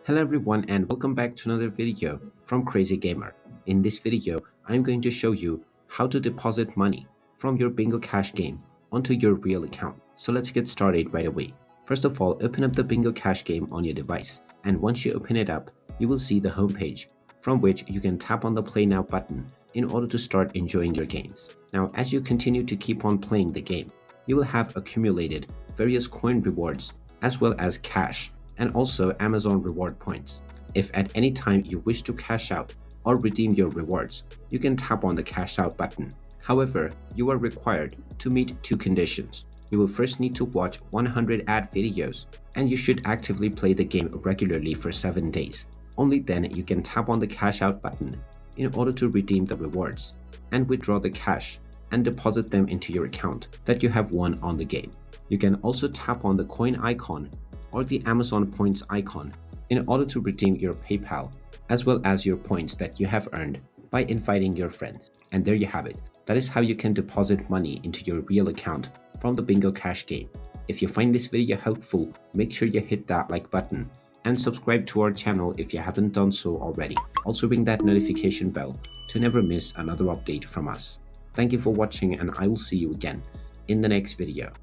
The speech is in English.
Hello everyone and welcome back to another video from Crazy Gamer. In this video, I'm going to show you how to deposit money from your Bingo Cash game onto your real account. So let's get started right away. First of all, open up the Bingo Cash game on your device, and once you open it up, you will see the home page from which you can tap on the Play Now button in order to start enjoying your games. Now, as you continue to keep on playing the game, you will have accumulated various coin rewards as well as cash and also Amazon reward points. If at any time you wish to cash out or redeem your rewards, you can tap on the cash out button. However, you are required to meet two conditions. You will first need to watch 100 ad videos, and you should actively play the game regularly for 7 days. Only then you can tap on the cash out button in order to redeem the rewards and withdraw the cash and deposit them into your account that you have won on the game. You can also tap on the coin icon or the Amazon points icon in order to redeem your PayPal as well as your points that you have earned by inviting your friends. And there you have it. That is how you can deposit money into your real account from the Bingo Cash game. If you find this video helpful, make sure you hit that like button and subscribe to our channel if you haven't done so already. Also ring that notification bell to never miss another update from us. Thank you for watching, and I will see you again in the next video.